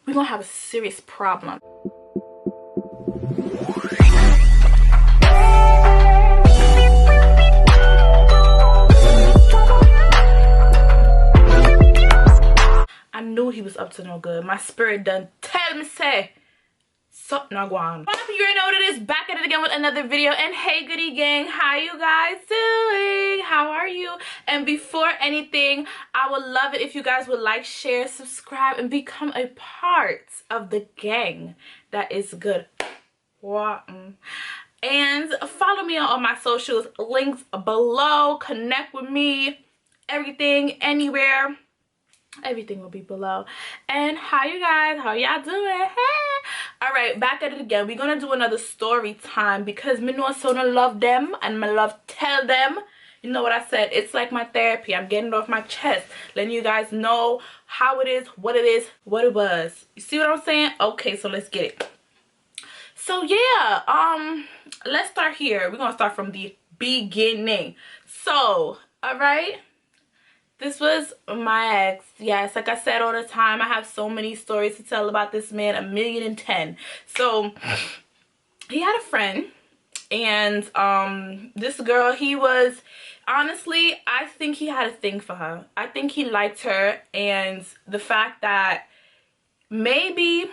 we're gonna have a serious problem. I knew he was up to no good. My spirit done tell me say something not going. What up, you already know what it is. Back at it again with another video. And hey, Goodie Gang, how you guys doing? How are you? And before anything, I would love it if you guys would like, share, subscribe, and become a part of the gang that is good. And follow me on all my socials, links below. Connect with me, everything, anywhere. Everything will be below. And how you guys, how y'all doing? Hey, all right, back at it again. We're gonna do another story time because me know so I love them and my love tell them. You know what I said, it's like my therapy. I'm getting it off my chest, letting you guys know how it is, what it was. You see what I'm saying? Okay, so let's get it. So yeah, let's start here. We're gonna start from the beginning. So all right, this was my ex. Yes, like I said all the time, I have so many stories to tell about this man, 1,000,010. So he had a friend, and this girl, he was, honestly, I think he had a thing for her. I think he liked her, and the fact that maybe,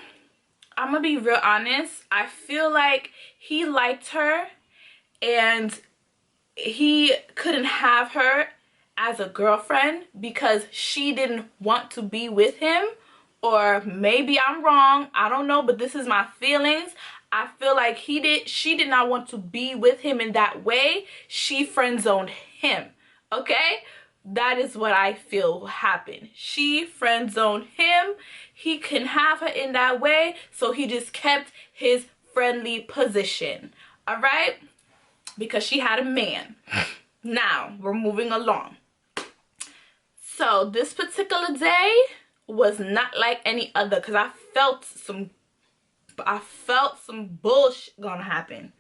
I'm gonna be real honest, I feel like he liked her and he couldn't have her as a girlfriend because she didn't want to be with him. Or maybe I'm wrong, I don't know, but this is my feelings. I feel like she did not want to be with him in that way. She friend zoned him. Okay, that is what I feel happened. She friend zoned him. He couldn't have her in that way, so he just kept his friendly position. All right, because she had a man. Now we're moving along. So this particular day was not like any other because I felt some bullshit gonna happen.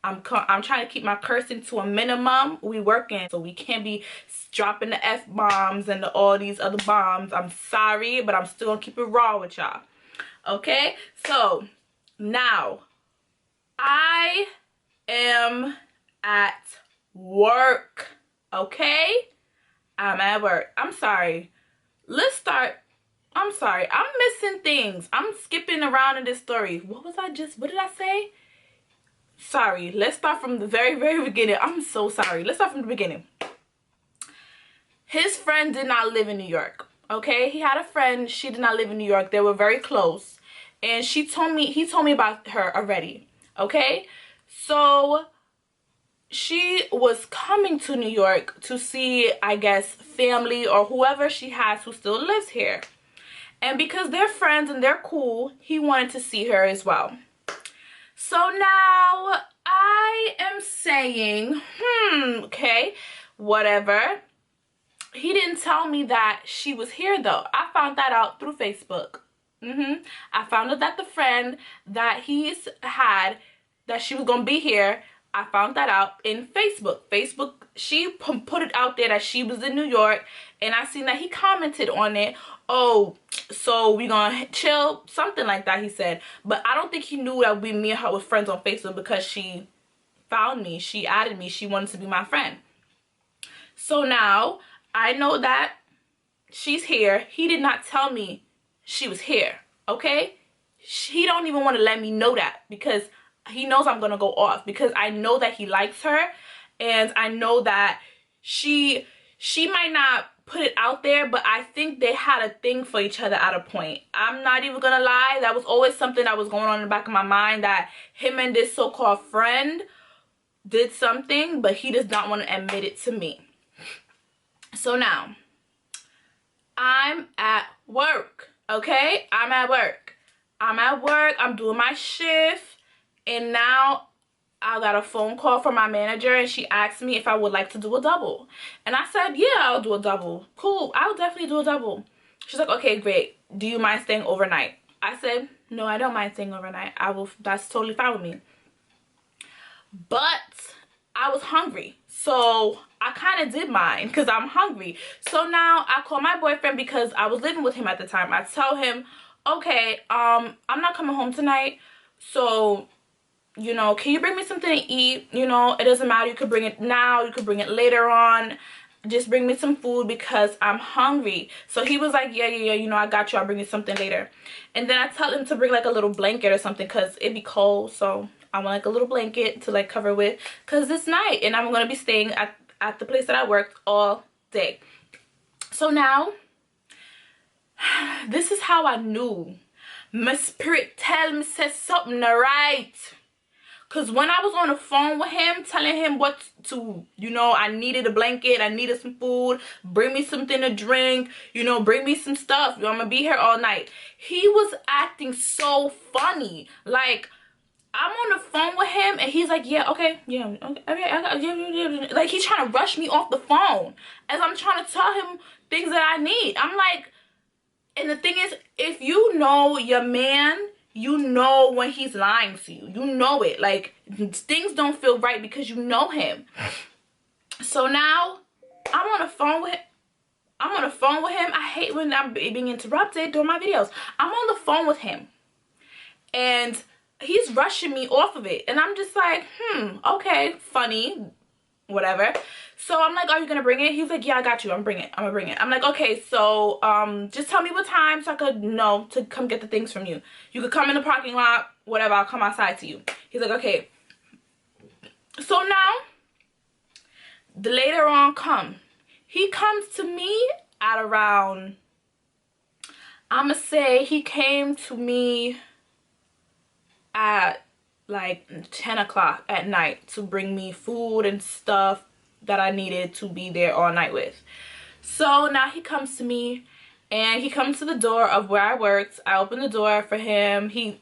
I'm trying to keep my cursing to a minimum. We working, so we can't be dropping the F-bombs and all these other bombs. I'm sorry, but I'm still gonna keep it raw with y'all. Okay, so now I am at work. Okay, I'm at work. I'm sorry. Let's start. I'm sorry. I'm missing things. I'm skipping around in this story. What did I say? Sorry. Let's start from the very, very beginning. I'm so sorry. Let's start from the beginning. His friend did not live in New York. Okay? He had a friend. She did not live in New York. They were very close. And he told me about her already. Okay? So she was coming to New York to see, I guess, family or whoever she has who still lives here. And because they're friends and they're cool, he wanted to see her as well. So now I am saying, okay, whatever. He didn't tell me that she was here though. I found that out through Facebook. I found out that the friend that he's had, that she was going to be here, I found that out in Facebook. She put it out there that she was in New York, and I seen that he commented on it. Oh, so we gonna chill, something like that, he said. But I don't think he knew that me and her were friends on Facebook because she found me, she added me, she wanted to be my friend. So now I know that she's here. He did not tell me she was here. Okay, he don't even want to let me know that because he knows I'm gonna go off, because I know that he likes her, and I know that she might not put it out there, but I think they had a thing for each other at a point. I'm not even gonna lie, that was always something that was going on in the back of my mind, that him and this so-called friend did something, but he does not want to admit it to me. So now I'm at work. Okay, I'm at work, I'm doing my shift. And now I got a phone call from my manager, and she asked me if I would like to do a double. And I said, yeah, I'll do a double. Cool, I'll definitely do a double. She's like, okay, great. Do you mind staying overnight? I said, no, I don't mind staying overnight. That's totally fine with me. But I was hungry, so I kind of did mine because I'm hungry. So now I call my boyfriend, because I was living with him at the time. I tell him, okay, I'm not coming home tonight, so, you know, can you bring me something to eat? You know, it doesn't matter. You could bring it now. You could bring it later on. Just bring me some food because I'm hungry. So he was like, yeah, you know, I got you. I'll bring you something later. And then I tell him to bring like a little blanket or something because it'd be cold. So I want like a little blanket to like cover with because it's night and I'm going to be staying at the place that I worked all day. So now, this is how I knew. My spirit tell me said something right. Because when I was on the phone with him, telling him what to, you know, I needed a blanket, I needed some food, bring me something to drink, you know, bring me some stuff. I'm going to be here all night. He was acting so funny. Like, I'm on the phone with him and he's like, yeah, okay, yeah, okay, yeah. Like, he's trying to rush me off the phone as I'm trying to tell him things that I need. I'm like, and the thing is, if you know your man, you know when he's lying to you. You know it. Like, things don't feel right because you know him. So now, I'm on the phone with him. I hate when I'm being interrupted during my videos. I'm on the phone with him. And he's rushing me off of it. And I'm just like, okay, funny, whatever. So I'm like, are you gonna bring it? He's like, yeah, I got you. I'm gonna bring it. I'm like, okay, so just tell me what time so I could know to come get the things from you. You could come in the parking lot, whatever, I'll come outside to you. He's like, okay. So now, the later on he comes to me at around, I'ma say he came to me at like 10 o'clock at night to bring me food and stuff that I needed to be there all night with. So now he comes to me and he comes to the door of where I worked. I open the door for him. He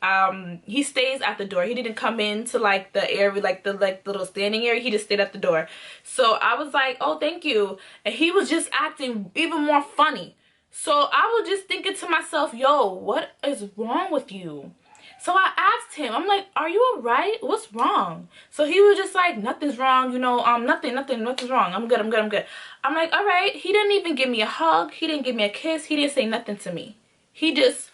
stays at the door. He didn't come into like the area, like the little standing area. He just stayed at the door. So I was like, oh, thank you. And he was just acting even more funny. So I was just thinking to myself, yo, what is wrong with you? So I asked him, I'm like, are you all right? What's wrong? So he was just like, nothing's wrong, you know, nothing's wrong. I'm good. I'm like, all right. He didn't even give me a hug. He didn't give me a kiss. He didn't say nothing to me. He just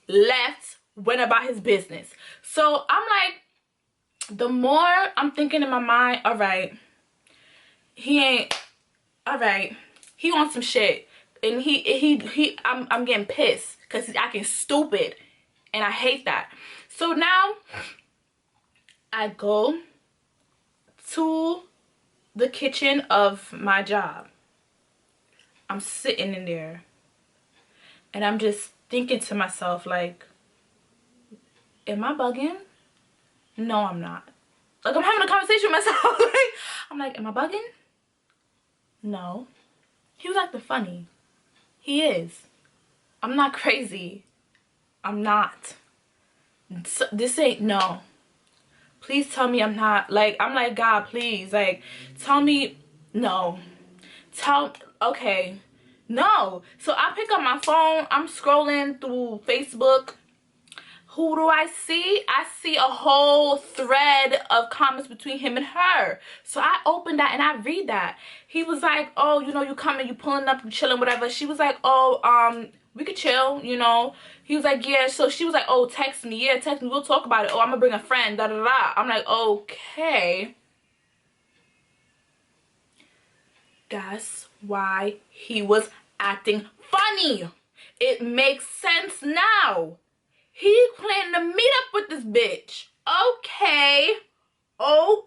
left, went about his business. So I'm like, the more I'm thinking in my mind, all right, he wants some shit. And I'm getting pissed because he's acting stupid. And I hate that. So now, I go to the kitchen of my job. I'm sitting in there. And I'm just thinking to myself, like, am I bugging? No, I'm not. Like, I'm having a conversation with myself. I'm like, am I bugging? No. He was acting funny. He is. I'm not crazy. I'm not. This ain't, no. Please tell me I'm not. Like, I'm like, God, please. Like, tell me, no. Okay. No. So I pick up my phone. I'm scrolling through Facebook. Who do I see? I see a whole thread of comments between him and her. So I opened that and I read that. He was like, oh, you know, you coming, you pulling up, you chilling, whatever. She was like, oh, we could chill, you know. He was like, yeah. So she was like, oh, text me. Yeah, text me. We'll talk about it. Oh, I'm going to bring a friend. Da, da, da. I'm like, okay. That's why he was acting funny. It makes sense now. He planning to meet up with this bitch. Okay. All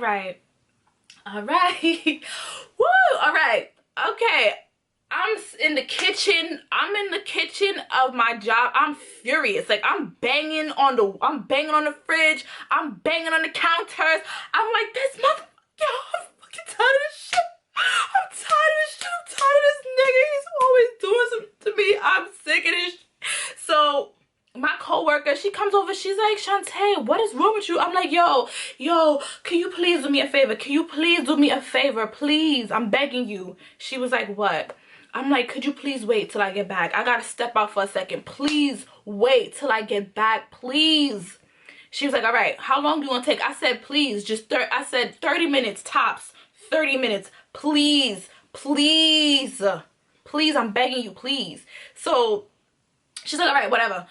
right. Woo. All right. Okay. I'm in the kitchen of my job. I'm furious. Like, I'm banging on the fridge. I'm banging on the counters. I'm like, this mother, yo, I'm fucking tired of this shit. I'm tired of this nigga. He's always doing something to me. I'm sick of this shit. So my coworker, she comes over, she's like, Shantae, what is wrong with you? I'm like, yo, can you please do me a favor? Can you please do me a favor? Please, I'm begging you. She was like, what? I'm like, could you please wait till I get back? I gotta step out for a second. Please wait till I get back, please. She was like, all right, how long do you want to take? I said, please, I said 30 minutes tops. 30 minutes, please. Please, I'm begging you, please. So she's like, all right, whatever.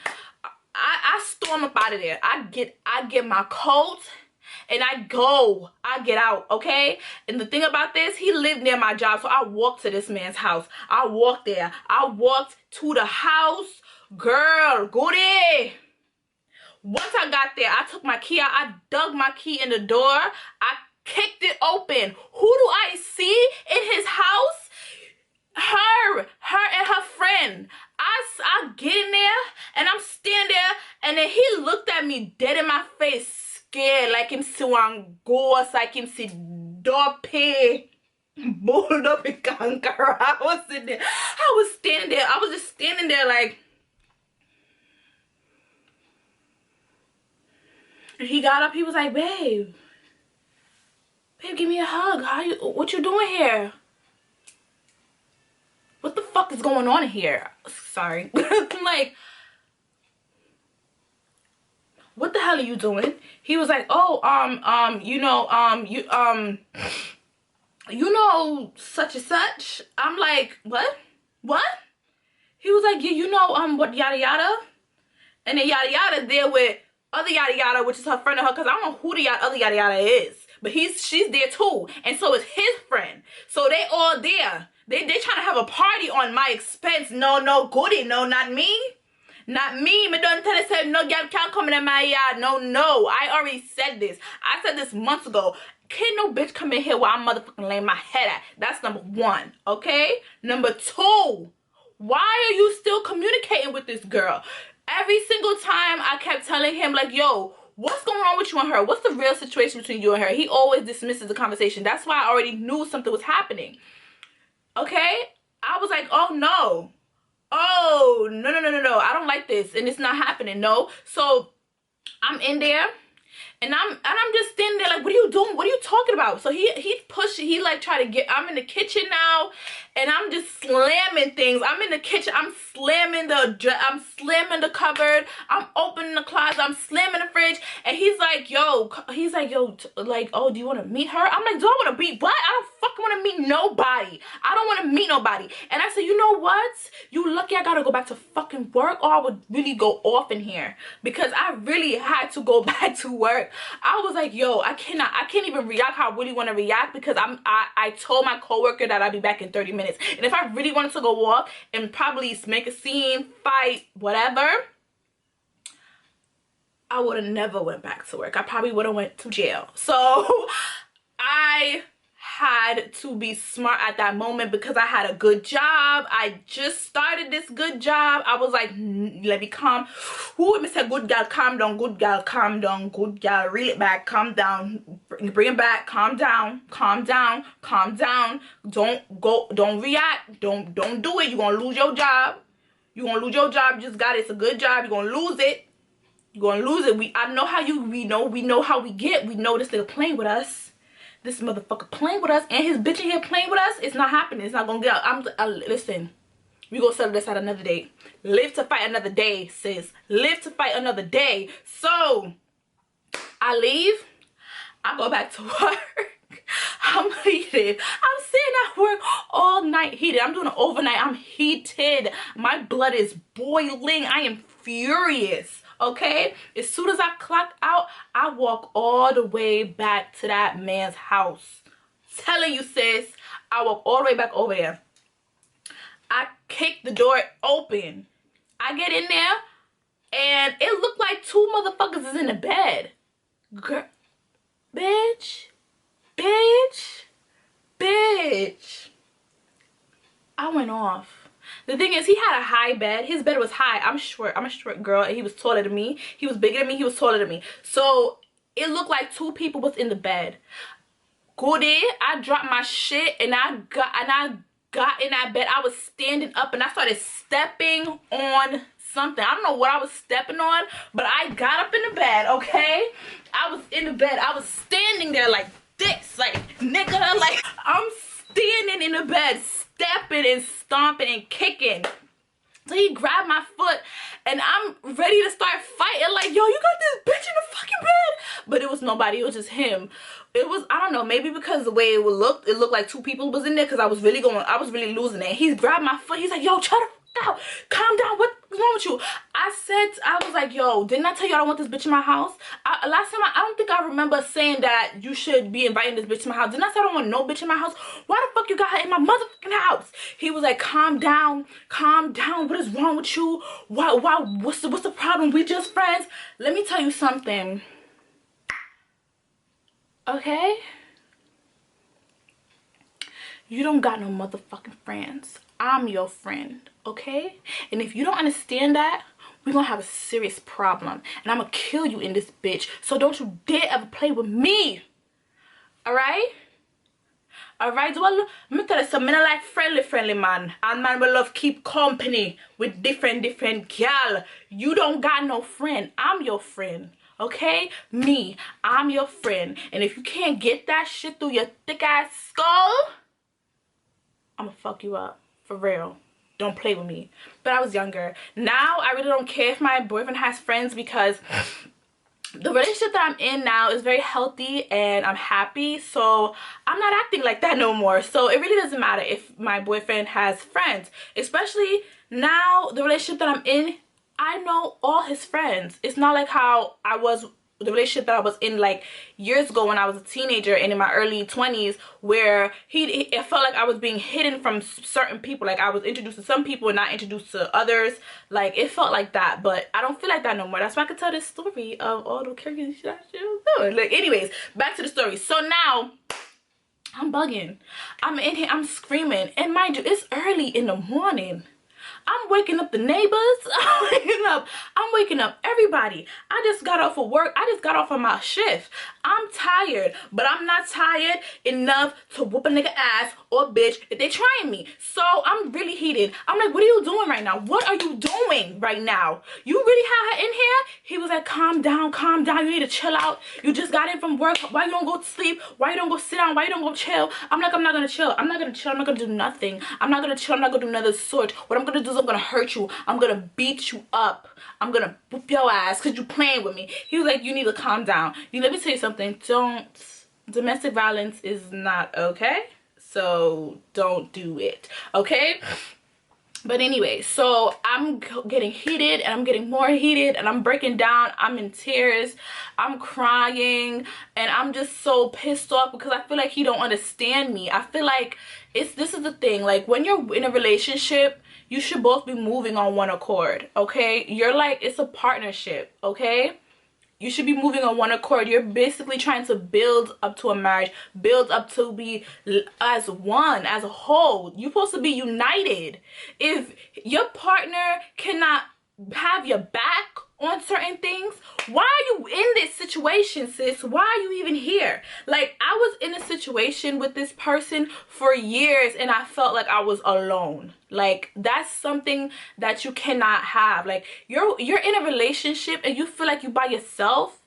I storm up out of there. I get my coat and I get out, okay? And the thing about this, he lived near my job, so I walked to this man's house. I walked there. I walked to the house. Girl, Goodie. Once I got there, I took my key out. I dug my key in the door. I kicked it open. Who do I see in his house? Her and her friend. I get in there and I'm standing there, and then he looked at me dead in my face, scared, like him see one ghost, like him see dope bold up in conquer. I was sitting there. I was standing there. I was just standing there like. And he got up. He was like, babe, give me a hug. What you doing here? What the fuck is going on here? Sorry. Like, what the hell are you doing? He was like, oh, you know, such and such. I'm like, what? He was like, yeah, you know, what, yada yada. And then yada yada there with other yada yada, which is her friend of her, because I don't know who the other yada yada is. But she's there too. And so is his friend. So they all there. They trying to have a party on my expense. No, Goodie. No, not me. Not me. Me don't tell us, no, y'all can't come in my yard. No. I already said this. I said this months ago. Can't no bitch come in here while I'm motherfucking laying my head at. That's number one. Okay? Number two. Why are you still communicating with this girl? Every single time I kept telling him, like, yo, what's going on with you and her? What's the real situation between you and her? He always dismisses the conversation. That's why I already knew something was happening. Okay? I was like, oh no. Oh, no. I don't like this. And it's not happening. No. So I'm in there. And I'm just standing there like, what are you doing? What are you talking about? So he's pushing. He like try to get. I'm in the kitchen now, and I'm just slamming things. I'm in the kitchen. I'm slamming the cupboard. I'm opening the closet. I'm slamming the fridge. And he's like, yo, like, oh, do you want to meet her? I'm like, do I want to meet what? I don't fucking want to meet nobody. I don't want to meet nobody. And I said, you know what? You lucky I gotta go back to fucking work, or I would really go off in here, because I really had to go back to work. I was like, yo, I can't even react how I really want to react, because I told my coworker that I'll be back in 30 minutes. And if I really wanted to go off and probably make a scene, fight, whatever, I would have never went back to work. I probably would have went to jail. So I had to be smart at that moment, because I had a good job. I just started this good job. I was like, let me calm. Who Mr. Good girl, calm down. Good girl, calm down. Good girl, reel it back, calm down. Bring it back, calm down. Don't react. Don't do it. You're gonna lose your job. You just got it. It's a good job. You're gonna lose it. I know how we know how we get. We know this nigga playing with us. This motherfucker playing with us, and his bitch in here playing with us. It's not happening. It's not gonna get out. Listen, we gonna settle this at another day. Live to fight another day, sis. Live to fight another day. So I leave. I go back to work. I'm heated. I'm sitting at work all night heated. I'm doing it overnight. I'm heated. My blood is boiling. I am furious. Okay, as soon as I clock out, I walk all the way back to that man's house. Telling you, sis, I walk all the way back over there. I kick the door open. I get in there, and it looked like two motherfuckers is in the bed. Girl, bitch. I went off. The thing is, he had a high bed. His bed was high. I'm a short girl, and he was taller than me. He was bigger than me. He was taller than me. So it looked like two people was in the bed. Goodie, I dropped my shit, and I got in that bed. I was standing up, and I started stepping on something. I don't know what I was stepping on, but I got up in the bed. Okay, I was in the bed. I was standing there like this, like nigga, like I'm standing in the bed, stepping and stomping and kicking. So he grabbed my foot and I'm ready to start fighting like, yo, you got this bitch in the fucking bed. But it was nobody, it was just him. It was, I don't know, maybe because the way it looked like two people was in there, because I was really losing it. He grabbed my foot, he's like, yo, shut the fuck out, calm down, what's wrong with you? I was like, yo, didn't I tell you I don't want this bitch in my house? Last time, I don't think I remember saying that you should be inviting this bitch to my house. Didn't I say I don't want no bitch in my house? Why the fuck you got her in my motherfucking house? He was like, calm down, what is wrong with you? What's the problem? We just friends. Let me tell you something. Okay? You don't got no motherfucking friends. I'm your friend, okay? And if you don't understand that, we're gonna have a serious problem. And I'm gonna kill you in this bitch. So don't you dare ever play with me. Alright? Alright? Let me tell you something. I like friendly man. And man will love keep company with different gal. You don't got no friend. I'm your friend. Okay? Me. I'm your friend. And if you can't get that shit through your thick ass skull, I'm gonna fuck you up. For real. Don't play with me. But I was younger. Now I really don't care if my boyfriend has friends, because the relationship that I'm in now is very healthy and I'm happy. So I'm not acting like that no more. So it really doesn't matter if my boyfriend has friends. Especially now, the relationship that I'm in, I know all his friends. It's not like how I was, the relationship that I was in like years ago when I was a teenager and in my early 20s, where it felt like I was being hidden from certain people. Like I was introduced to some people and not introduced to others. Like it felt like that, but I don't feel like that no more. That's why I could tell this story of all the crazy shit I was doing. Like anyways, back to the story. So now I'm bugging. I'm in here, I'm screaming, and mind you, it's early in the morning. I'm waking up the neighbors. I'm waking up everybody. I just got off of work. I just got off of my shift. I'm tired, but I'm not tired enough to whoop a nigga ass or bitch if they trying me. So I'm really heated. I'm like, what are you doing right now? What are you doing right now? You really have her in here? He was like, calm down, calm down. You need to chill out. You just got in from work. Why you don't go to sleep? Why you don't go sit down? Why you don't go chill? I'm like, I'm not gonna chill. I'm not gonna chill. I'm not gonna do nothing. I'm not gonna chill. I'm not gonna do another sort. What I'm gonna do is I'm gonna hurt you. I'm gonna beat you up. I'm gonna whoop your ass because you playing with me. He was like, you need to calm down. Let me tell you something. Domestic violence is not okay. So don't do it. Okay? But anyway, so I'm getting heated and I'm getting more heated and I'm breaking down. I'm in tears. I'm crying and I'm just so pissed off because I feel like he don't understand me. I feel like this is the thing. Like when you're in a relationship, you should both be moving on one accord, okay? You're like, it's a partnership, okay? You should be moving on one accord. You're basically trying to build up to a marriage, build up to be as one, as a whole. You're supposed to be united. If your partner cannot have your back on certain things, why are you in this situation, sis? Why are you even here? Like, I was in a situation with this person for years and I felt like I was alone. Like, that's something that you cannot have. Like, you're in a relationship and you feel like you're by yourself.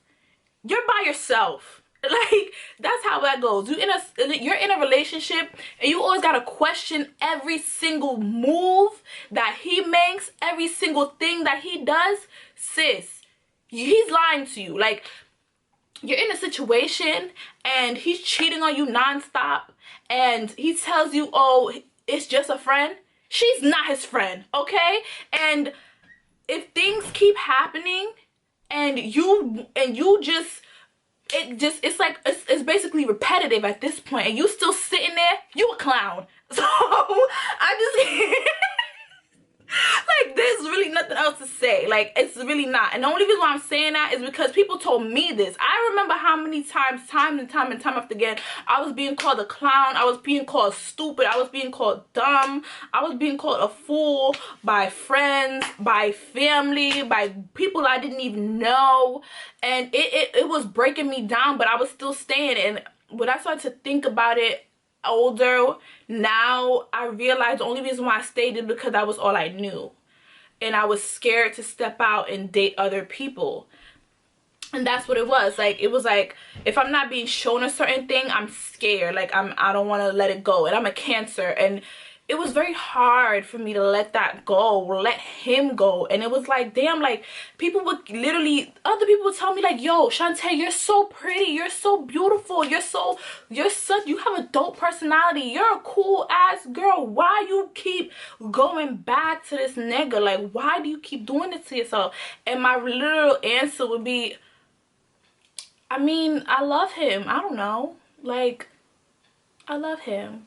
You're by yourself. Like, that's how that goes. You're in a relationship and you always gotta question every single move that he makes, every single thing that he does. Sis, he's lying to you. Like, you're in a situation and he's cheating on you nonstop and he tells you, oh, it's just a friend. She's not his friend, okay? And if things keep happening and you just, it's like, it's basically repetitive at this point and you still sitting there, you a clown. So I just like, there's really nothing else to say. Like, it's really not. And the only reason why I'm saying that is because people told me this. I remember how many times, time and time after again, I was being called a clown. I was being called stupid. I was being called dumb. I was being called a fool by friends, by family, by people I didn't even know. And it was breaking me down, but I was still staying. And when I started to think about it older, now I realized the only reason why I stayed is because that was all I knew. And I was scared to step out and date other people. And that's what it was. Like, it was like, if I'm not being shown a certain thing, I'm scared. Like, I don't want to let it go. And I'm a Cancer. And it was very hard for me to let that go, let him go. And it was like, damn, like people would literally, other people would tell me like, yo, Chantel, you're so pretty, you're so beautiful, you have a dope personality, you're a cool ass girl, why you keep going back to this nigga? Like, why do you keep doing this to yourself? And my little answer would be, I mean, I love him. I don't know, like, I love him.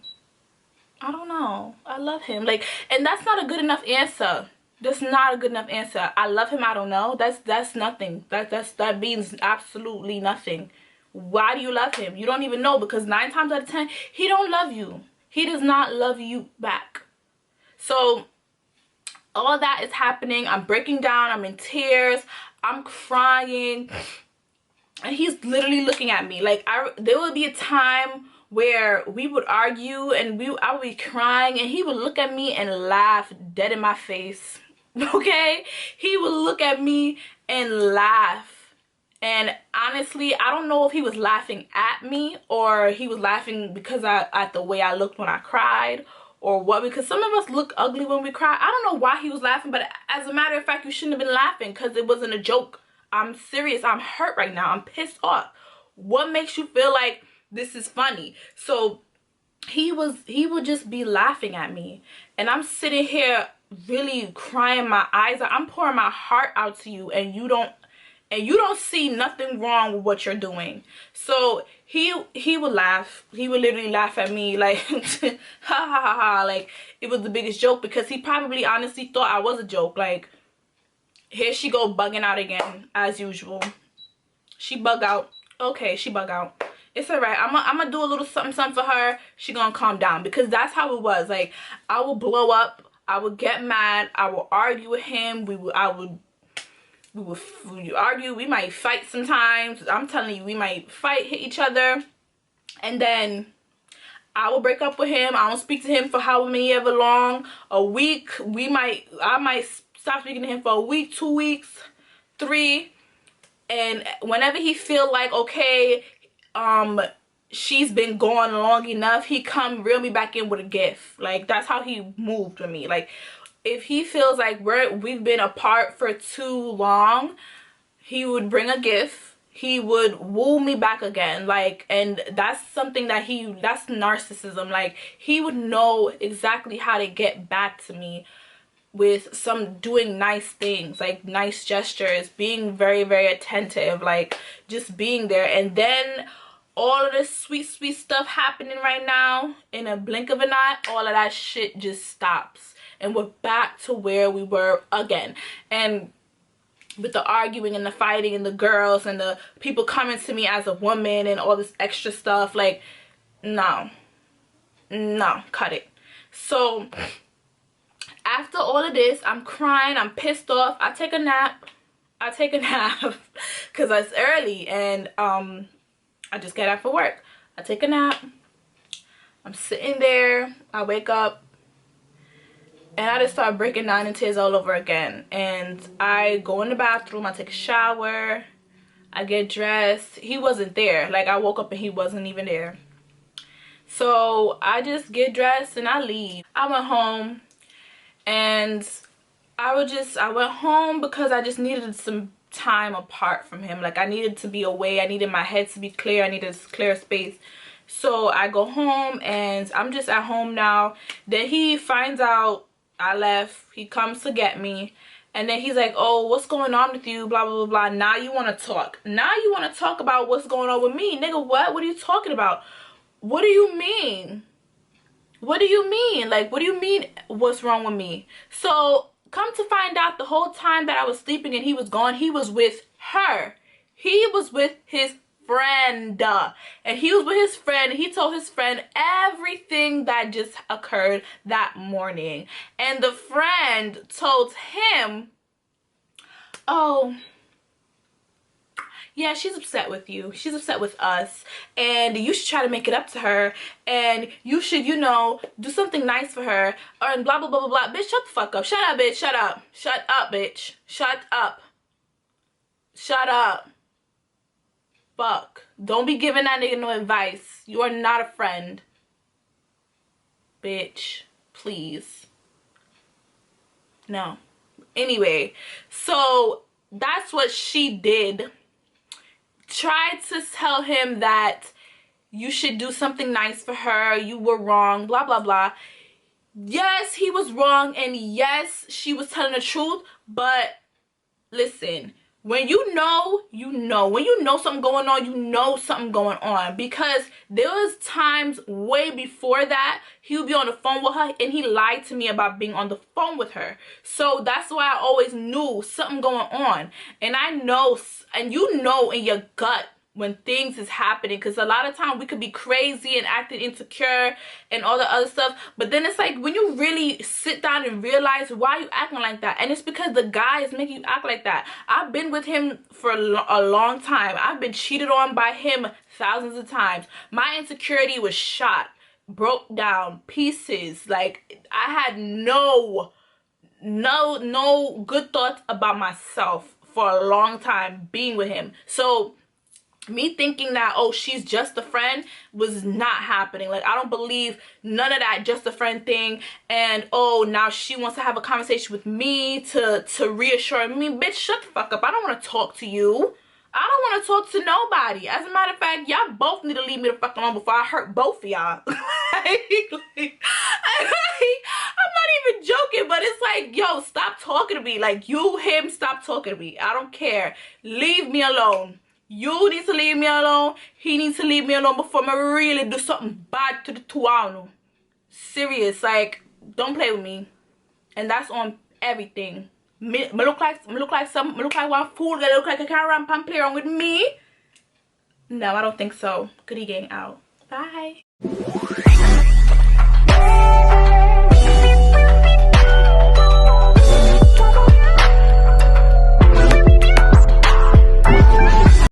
I don't know. I love him. Like, and that's not a good enough answer. That's not a good enough answer. I love him. I don't know. That's nothing. That means absolutely nothing. Why do you love him? You don't even know, because 9 times out of 10, he don't love you. He does not love you back. So all that is happening. I'm breaking down. I'm in tears. I'm crying. And he's literally looking at me. Like, there would be a time where we would argue and I would be crying and he would look at me and laugh dead in my face. Okay? He would look at me and laugh. And honestly, I don't know if he was laughing at me or he was laughing because at the way I looked when I cried or what, because some of us look ugly when we cry. I don't know why he was laughing, but as a matter of fact, you shouldn't have been laughing because it wasn't a joke. I'm serious. I'm hurt right now. I'm pissed off. What makes you feel like this is funny? So he would just be laughing at me, and I'm sitting here really crying my eyes out. I'm pouring my heart out to you, and you don't see nothing wrong with what you're doing. So he would laugh. He would literally laugh at me like ha ha ha ha, like it was the biggest joke, because he probably honestly thought I was a joke. Like, here she go bugging out again as usual. She bug out. Okay, she bug out. It's alright. I'm gonna do a little something for her. She gonna calm down, because that's how it was. Like, I would blow up. I would get mad. I would argue with him. We would argue. We might fight sometimes. I'm telling you, we might fight, hit each other, and then I will break up with him. I don't speak to him for how many ever long. A week. I might stop speaking to him for a week, 2 weeks, 3. And whenever he feel like, okay, she's been gone long enough, he come reel me back in with a gift. Like, that's how he moved with me. Like, if he feels like we've been apart for too long, he would bring a gift. He would woo me back again. Like, and that's something that that's narcissism. Like, he would know exactly how to get back to me with some doing nice things, like nice gestures, being very, very attentive, like just being there. And then all of this sweet stuff happening right now, in a blink of an eye, all of that shit just stops, and we're back to where we were again. And with the arguing and the fighting and the girls and the people coming to me as a woman and all this extra stuff, like, no, cut it. So after all of this, I'm crying, I'm pissed off, I take a nap because it's early, and I just get out for work. I take a nap, I'm sitting there, I wake up, and I just start breaking down in tears all over again. And I go in the bathroom, I take a shower, I get dressed. He wasn't there. Like, I woke up and he wasn't even there. So I just get dressed and I leave. I went home, and I went home because I just needed some time apart from him. Like, I needed to be away. I needed my head to be clear. I needed clear space. So I go home, and I'm just at home now. Then he finds out I left. He comes to get me, and then he's like, oh, what's going on with you, blah blah blah blah. Now you want to talk. Now you want to talk about what's going on with me. Nigga, what are you talking about? What do you mean? What do you mean? Like, what do you mean what's wrong with me? So come to find out, the whole time that I was sleeping and he was gone, he was with her. He was with his friend. And he was with his friend. He told his friend everything that just occurred that morning. And the friend told him, oh, yeah, she's upset with you. She's upset with us. And you should try to make it up to her. And you should, you know, do something nice for her. And blah, blah, blah, blah, blah. Bitch, shut the fuck up. Shut up, bitch. Shut up. Shut up, bitch. Shut up. Shut up. Fuck. Don't be giving that nigga no advice. You are not a friend. Bitch. please. No. Anyway, so that's what she did. Tried to tell him that you should do something nice for her, you were wrong, blah blah blah. Yes, he was wrong, and yes, she was telling the truth, but listen, when you know, you know. When you know something going on, you know something going on. Because there was times way before that, he would be on the phone with her and he lied to me about being on the phone with her. So that's why I always knew something going on. And I know, and you know in your gut when things is happening, because a lot of time we could be crazy and acting insecure and all the other stuff, but then it's like when you really sit down and realize why you acting like that, and it's because the guy is making you act like that. I've been with him for a long time. I've been cheated on by him thousands of times. My insecurity was shot, broke down, pieces. Like I had no good thoughts about myself for a long time being with him. So me thinking that, oh, she's just a friend, was not happening. Like, I don't believe none of that just a friend thing. And oh, now she wants to have a conversation with me to reassure me. Bitch, shut the fuck up. I don't want to talk to you. I don't want to talk to nobody. As a matter of fact, y'all both need to leave me the fuck alone before I hurt both of y'all. I'm not even joking, but it's like, yo, stop talking to me. Like, you, him, stop talking to me. I don't care. Leave me alone. You need to leave me alone. He needs to leave me alone before I really do something bad to the two of them. Serious, like, don't play with me. And that's on everything. Me look like one fool that look like a can't run and play around with me. No, I don't think so. Goodie Gang out. Bye.